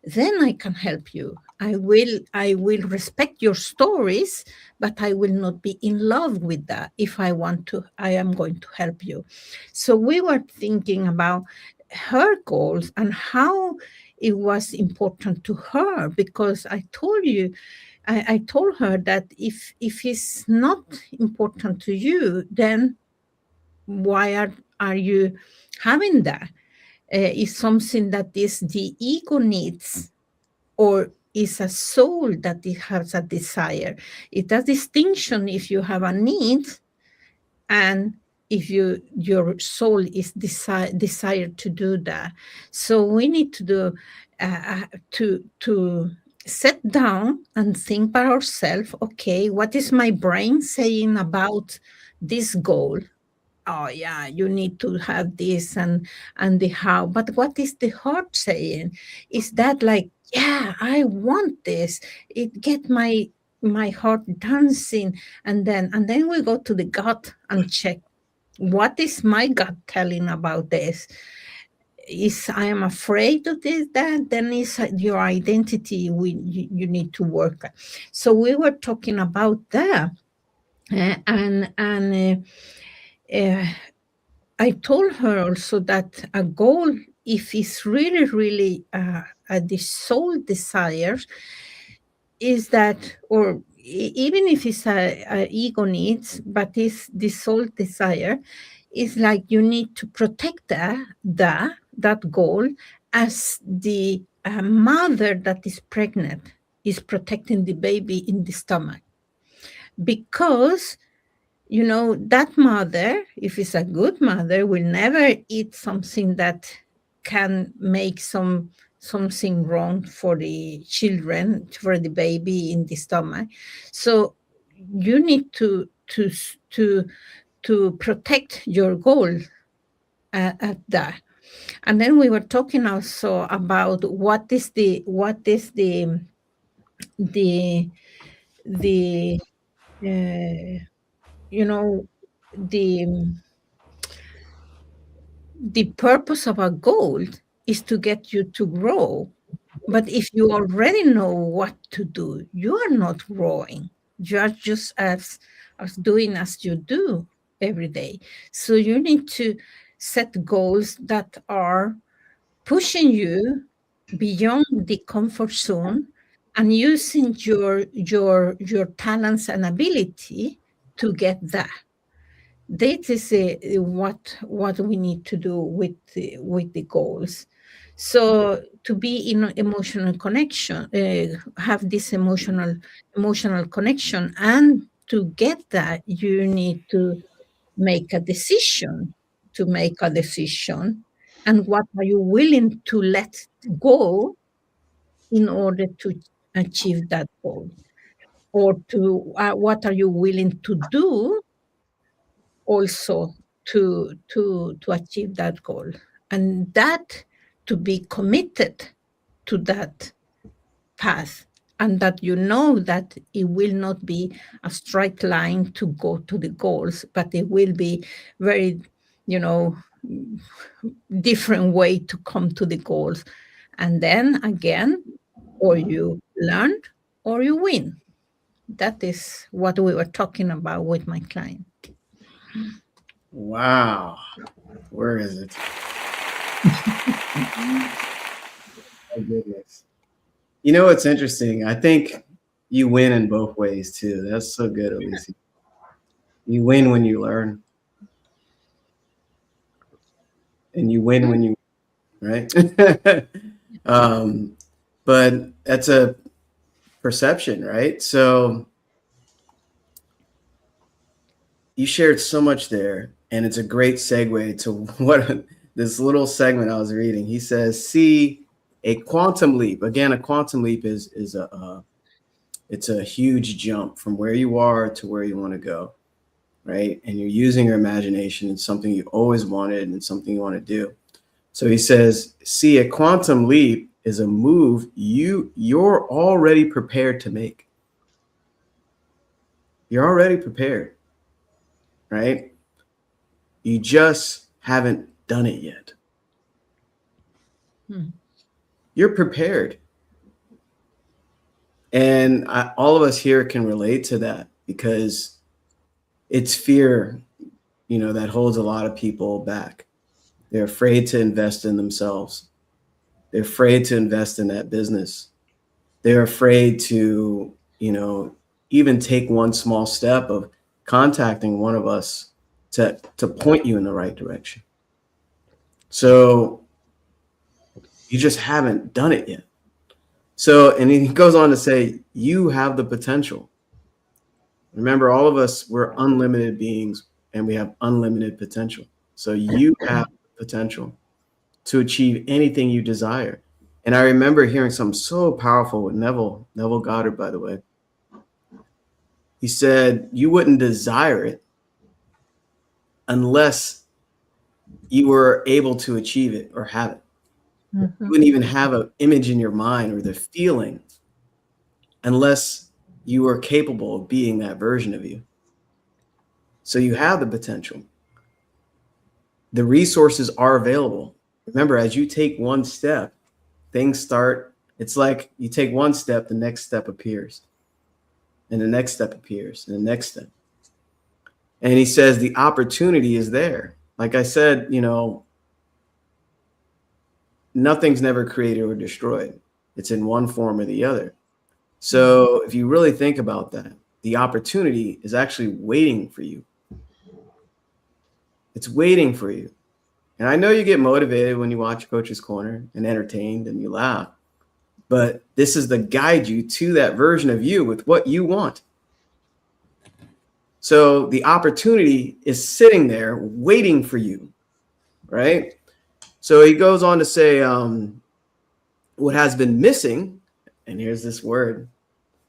[SPEAKER 4] then I can help you. I will respect your stories, but I will not be in love with that. If I want to, I am going to help you. So we were thinking about her goals and how it was important to her, because I told you, I told her that if it's not important to you, then why are you having that? Is something that is the ego needs, or is a soul that it has a desire? It's a distinction if you have a need and if your soul is desired to do that. So we need to do to sit down and think by ourselves, okay, what is my brain saying about this goal? Oh yeah, you need to have this and the how, but what is the heart saying? Is that like, yeah, I want this, it get my heart dancing? And then we go to the gut and check, what is my gut telling about this? Is I am afraid of this, that then is your identity you need to work. So we were talking about that, and I told her also that a goal, if it's really, really the soul desires, is that, or even if it's a ego needs, but it's the soul desire, is like you need to protect that goal, as the mother that is pregnant is protecting the baby in the stomach. Because that mother, if it's a good mother, will never eat something that can make something wrong for the children, for the baby in the stomach. So you need to protect your goal at that. And then we were talking also about what is the you know the purpose of a goal is to get you to grow. But if you already know what to do, you are not growing. You are just as doing as you do every day. So you need to set goals that are pushing you beyond the comfort zone and using your talents and ability to get that. That is what we need to do with the goals. So to be in emotional connection, have this emotional connection, and to get that, you need to make a decision. And what are you willing to let go in order to achieve that goal? Or to what are you willing to do also to achieve that goal? And that, to be committed to that path, and that that it will not be a straight line to go to the goals, but it will be very different way to come to the goals. And then again, or you learn or you win. That is what we were talking about with my client.
[SPEAKER 1] Wow. Where is it? Oh, goodness. You know what's interesting? I think you win in both ways too. That's so good, Alicia. You win when you learn. And you win when you, right? But that's a perception, right? So you shared so much there, and it's a great segue to what this little segment I was reading. He says, see a quantum leap. Again, a quantum leap is it's a huge jump from where you are to where you want to go, right? And you're using your imagination. It's something you always wanted and something you want to do. So he says, see, a quantum leap is a move you're already prepared to make. You're already prepared, right? You just haven't done it yet. You're prepared. And all of us here can relate to that because it's fear, that holds a lot of people back. They're afraid to invest in themselves. They're afraid to invest in that business. They're afraid to, even take one small step of contacting one of us to point you in the right direction. So you just haven't done it yet. So, and he goes on to say, you have the potential. Remember, all of us, we're unlimited beings and we have unlimited potential. So you have potential to achieve anything you desire. And I remember hearing something so powerful with Neville Goddard, by the way. He said, you wouldn't desire it unless you were able to achieve it or have it. You wouldn't even have an image in your mind or the feeling unless you were capable of being that version of you. So you have the potential. The resources are available. Remember, as you take one step, things start. It's like you take one step, the next step appears. And the next step appears, and the next step. And he says the opportunity is there. Like I said, nothing's never created or destroyed. It's in one form or the other. So if you really think about that, the opportunity is actually waiting for you. It's waiting for you. And I know you get motivated when you watch Coach's Corner and entertained and you laugh, but this is to guide you to that version of you with what you want. So the opportunity is sitting there waiting for you, right? So he goes on to say, what has been missing, and here's this word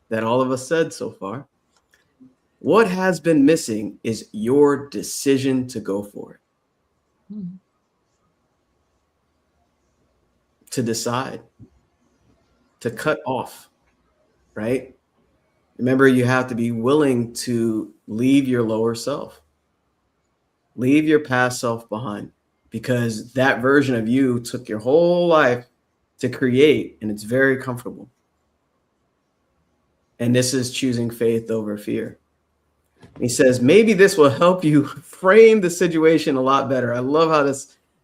[SPEAKER 1] that all of us said so far, what has been missing is your decision to go for it. To decide, to cut off, right? Remember, you have to be willing to leave your lower self, leave your past self behind, because that version of you took your whole life to create, and it's very comfortable. And this is choosing faith over fear. He says, maybe this will help you frame the situation a lot better. I love how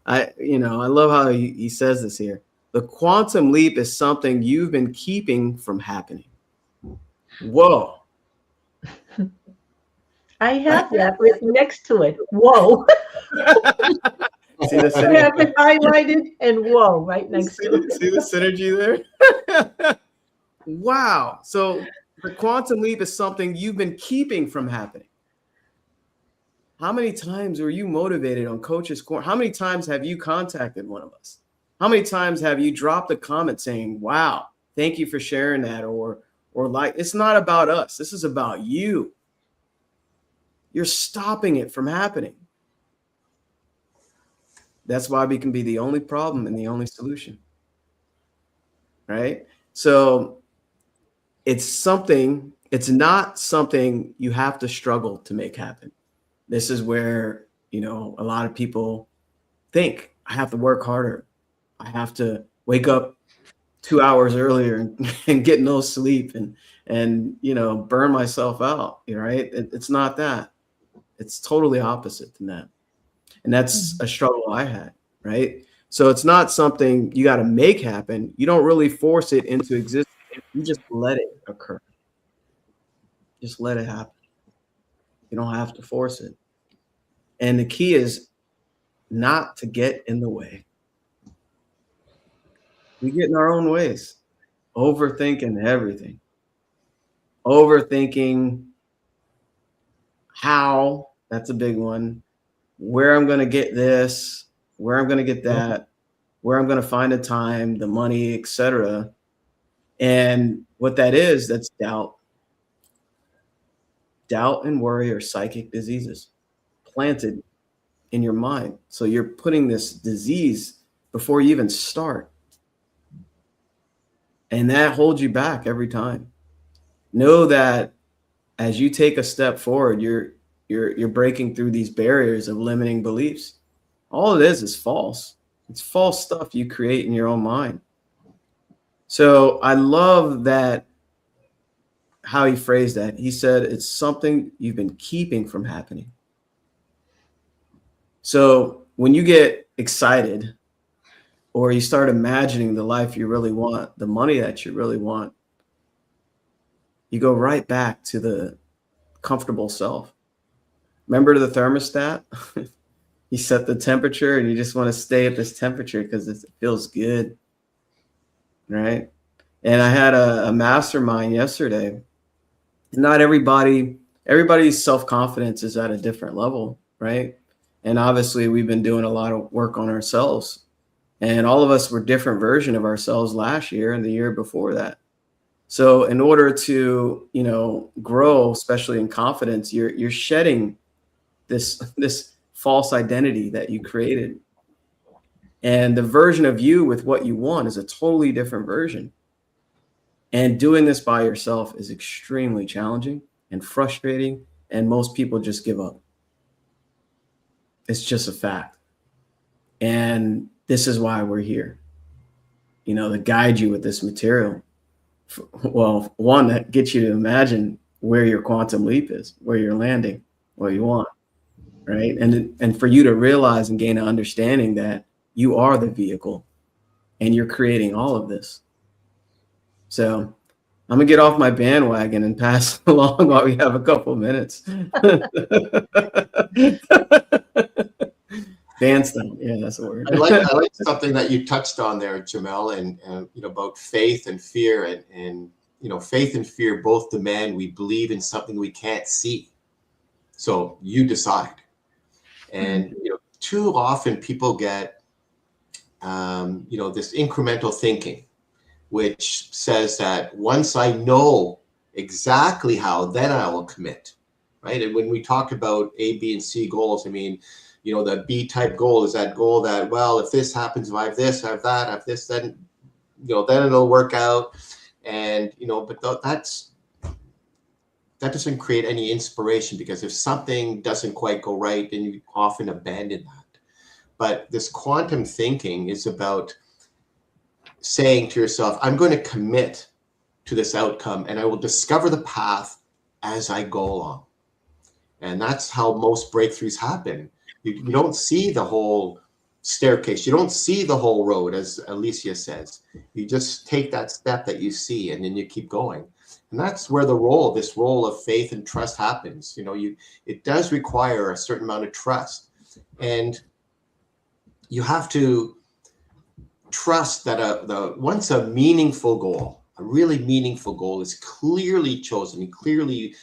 [SPEAKER 1] I love how he says this here. The quantum leap is something you've been keeping from happening. Whoa.
[SPEAKER 2] I have that written next to it. Whoa.
[SPEAKER 1] See the
[SPEAKER 2] I have it highlighted and whoa right next to it.
[SPEAKER 1] See the synergy there? Wow. So the quantum leap is something you've been keeping from happening. How many times were you motivated on Coach's Corner? How many times have you contacted one of us? How many times have you dropped a comment saying, wow, thank you for sharing that? Or like, it's not about us. This is about you. You're stopping it from happening. That's why we can be the only problem and the only solution. Right? So it's not something you have to struggle to make happen. This is where, a lot of people think I have to work harder. I have to wake up 2 hours earlier and get no sleep and burn myself out. Right? It's not that. It's totally opposite than that. And that's a struggle I had. Right? So it's not something you got to make happen. You don't really force it into existence. You just let it occur. Just let it happen. You don't have to force it. And the key is not to get in the way. We get in our own ways, overthinking everything, overthinking how, that's a big one, where I'm going to get this, where I'm going to get that, where I'm going to find the time, the money, etc. And what that is, that's doubt. Doubt and worry are psychic diseases planted in your mind. So you're putting this disease before you even start. And that holds you back every time. Know that as you take a step forward, you're breaking through these barriers of limiting beliefs. All it is false. It's false stuff you create in your own mind. So I love that how he phrased that. He said it's something you've been keeping from happening. So when you get excited or you start imagining the life you really want, the money that you really want, you go right back to the comfortable self. Remember the thermostat? You set the temperature and you just want to stay at this temperature because it feels good, right? And I had a mastermind yesterday. Not everybody's self-confidence is at a different level, right? And obviously we've been doing a lot of work on ourselves. And all of us were different version of ourselves last year and the year before that. So in order to, grow, especially in confidence, you're shedding this false identity that you created. And the version of you with what you want is a totally different version. And doing this by yourself is extremely challenging and frustrating. And most people just give up. It's just a fact. And this is why we're here, to guide you with this material. Well, one, that gets you to imagine where your quantum leap is, where you're landing, what you want, right? And for you to realize and gain an understanding that you are the vehicle and you're creating all of this. So I'm gonna get off my bandwagon and pass along while we have a couple minutes. Bandstand, yeah, that's a word.
[SPEAKER 3] I like something that you touched on there, Jamel, and about faith and fear, and faith and fear both demand we believe in something we can't see. So you decide, and too often people get this incremental thinking, which says that once I know exactly how, then I will commit, right? And when we talk about A, B, and C goals, I mean, the B type goal is that goal that, well, if this happens, if I have this, I have that, I have this, then, then it'll work out. And, but that doesn't create any inspiration, because if something doesn't quite go right, then you often abandon that. But this quantum thinking is about saying to yourself, I'm going to commit to this outcome and I will discover the path as I go along. And that's how most breakthroughs happen. You don't see the whole staircase. You don't see the whole road, as Alicia says. You just take that step that you see and then you keep going. And that's where this role of faith and trust happens. It does require a certain amount of trust. And you have to trust that once a meaningful goal, a really meaningful goal is clearly chosen and clearly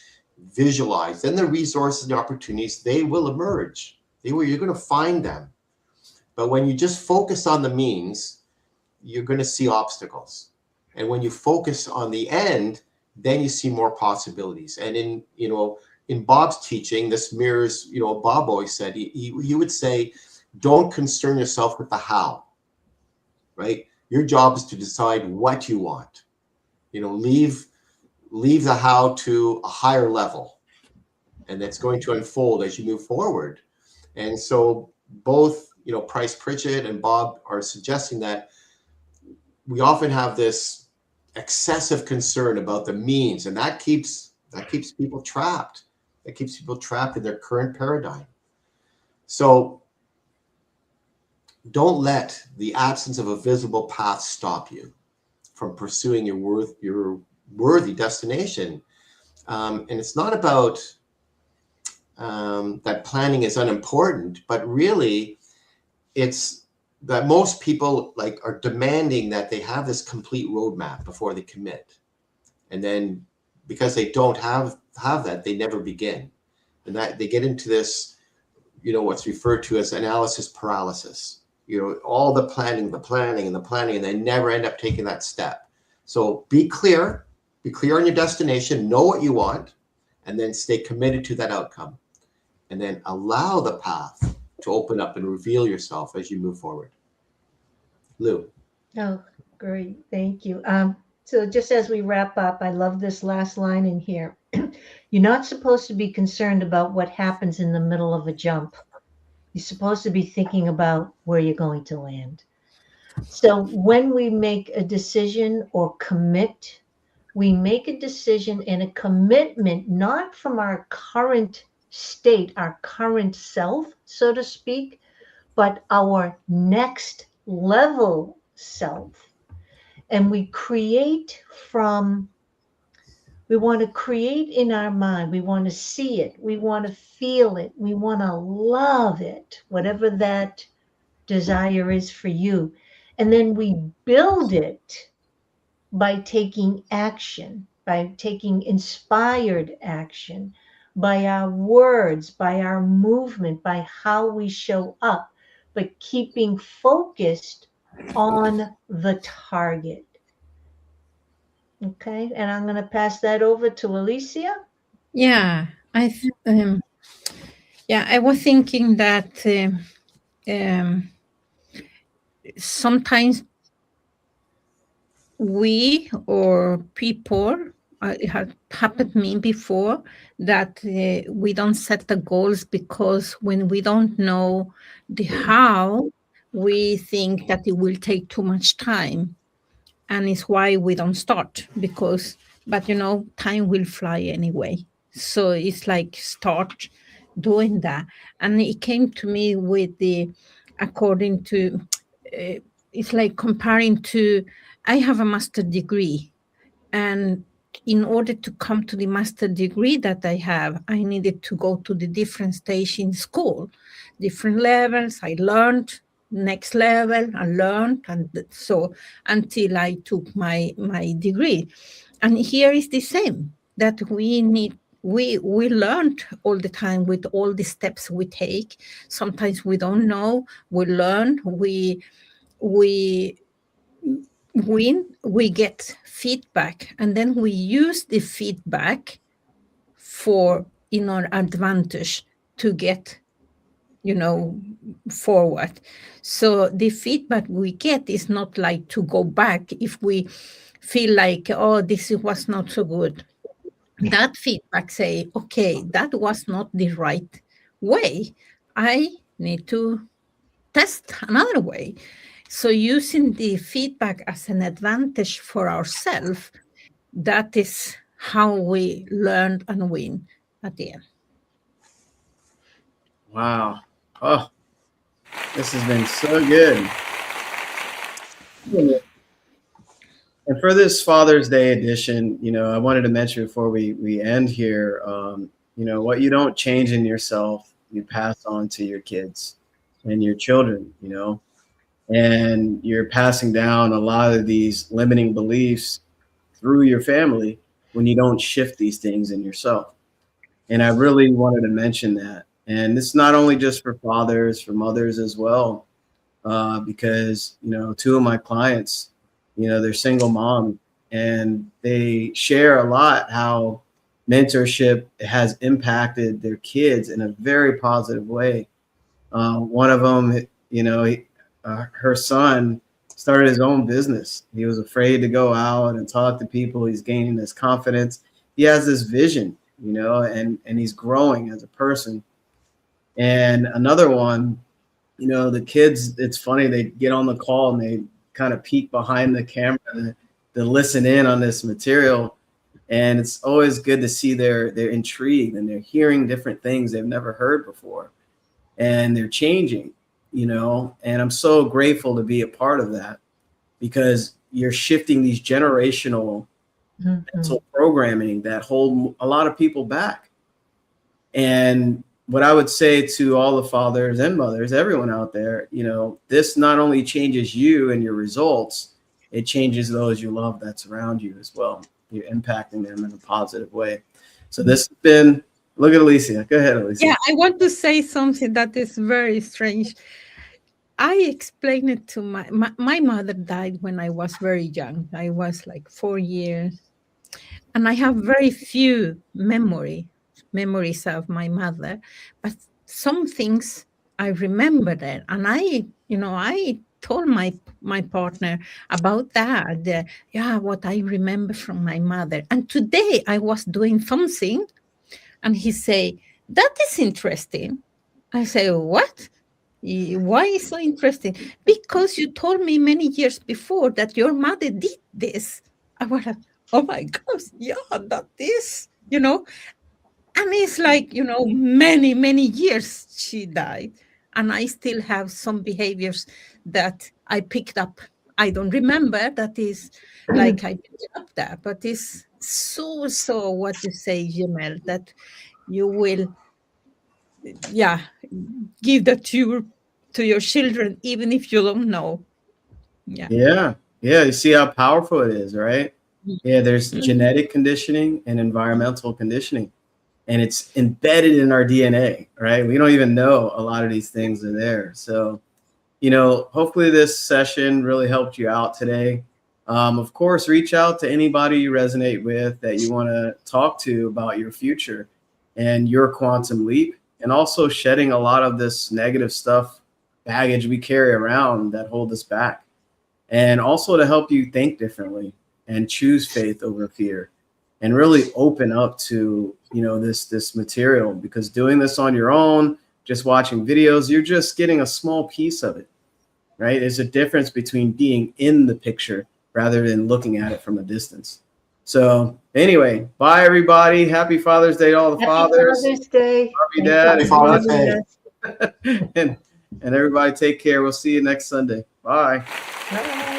[SPEAKER 3] visualized, then the resources and opportunities, they will emerge. You're going to find them. But when you just focus on the means, you're going to see obstacles. And when you focus on the end, then you see more possibilities. And in Bob's teaching, this mirrors, Bob always said, he would say, don't concern yourself with the how, right? Your job is to decide what you want. Leave the how to a higher level, and that's going to unfold as you move forward. And so both, Price Pritchett and Bob are suggesting that we often have this excessive concern about the means, and that keeps people trapped. It keeps people trapped in their current paradigm. So don't let the absence of a visible path stop you from pursuing your worthy destination. And it's not about that planning is unimportant, but really it's that most people are demanding that they have this complete roadmap before they commit. And then because they don't have that, they never begin. And that they get into this, what's referred to as analysis paralysis. All the planning, and they never end up taking that step. So be clear on your destination, know what you want, and then stay committed to that outcome. And then allow the path to open up and reveal yourself as you move forward. Lou.
[SPEAKER 2] Oh, great. Thank you. So just as we wrap up, I love this last line in here. You're not supposed to be concerned about what happens in the middle of a jump. You're supposed to be thinking about where you're going to land. So when we make a decision or commit, we make a decision and a commitment, not from our current state, our current self, so to speak, but our next level self. And we want to create in our mind. We want to see it. We want to feel it. We want to love it, whatever that desire is for you. And then we build it by taking action, by taking inspired action, by our words, by our movement, by how we show up, but keeping focused on the target. Okay, and I'm going to pass that over to Alicia.
[SPEAKER 4] Yeah, I was thinking that sometimes we or people, it had happened to me before, that we don't set the goals because when we don't know the how, we think that it will take too much time. And it's why we don't start but time will fly anyway. So it's like start doing that. And it came to me with according to, it's like comparing to, I have a master's degree. And in order to come to the master's degree that I have, I needed to go to the different stage in school, different levels. I learned next level, I learned, and so until I took my degree. And here is the same, that we learned all the time with all the steps we take. Sometimes we don't know, we learn, we get feedback, and then we use the feedback in our advantage to get forward. So the feedback we get is not like to go back if we feel like, oh, this was not so good. That feedback say, okay, that was not the right way. I need to test another way. So using the feedback as an advantage for ourselves, that is how we learn and win at the end.
[SPEAKER 1] Wow. Oh, this has been so good. And for this Father's Day edition, I wanted to mention before we end here, what you don't change in yourself, you pass on to your kids and your children, and you're passing down a lot of these limiting beliefs through your family when you don't shift these things in yourself. And I really wanted to mention that. And it's not only just for fathers, for mothers as well, because, two of my clients, they're single mom, and they share a lot how mentorship has impacted their kids in a very positive way. One of them, her son started his own business. He was afraid to go out and talk to people. He's gaining this confidence. He has this vision, and he's growing as a person. And another one, the kids, it's funny, they get on the call and they kind of peek behind the camera to listen in on this material. And it's always good to see they're intrigued and they're hearing different things they've never heard before. And they're changing, and I'm so grateful to be a part of that, because you're shifting these generational mental programming that hold a lot of people back. And what I would say to all the fathers and mothers, everyone out there, this not only changes you and your results, it changes those you love that's around you as well. You're impacting them in a positive way. So this has been, look at Alicia. Go ahead, Alicia.
[SPEAKER 4] Yeah, I want to say something that is very strange. I explained it to my mother died when I was very young. I was like 4 years. And I have very few memories of my mother, but some things I remember that. And I told my partner about that. What I remember from my mother. And today I was doing something, and he say, "That is interesting." I say, "What? Why is so interesting?" "Because you told me many years before that your mother did this." I was like, "Oh my gosh, yeah, that is, And it's like, many, many years she died. And I still have some behaviors that I picked up. I don't remember that is like I picked up that, but it's so what you say, Jamel, that you will, give that to your children, even if you don't know.
[SPEAKER 1] Yeah. You see how powerful it is, right? Yeah, there's genetic conditioning and environmental conditioning, and it's embedded in our DNA, right? We don't even know a lot of these things are there. So, hopefully this session really helped you out today. Of course, reach out to anybody you resonate with that you want to talk to about your future and your quantum leap, and also shedding a lot of this negative stuff, baggage we carry around that hold us back, and also to help you think differently and choose faith over fear, and really open up to, this material, because doing this on your own, just watching videos, you're just getting a small piece of it, right? There's a difference between being in the picture rather than looking at it from a distance. So anyway, bye everybody. Happy Father's Day to all the fathers.
[SPEAKER 2] Happy Father's Day.
[SPEAKER 1] Love you, Dad.
[SPEAKER 3] Happy Father's Day.
[SPEAKER 1] and everybody take care. We'll see you next Sunday. Bye.
[SPEAKER 2] Bye.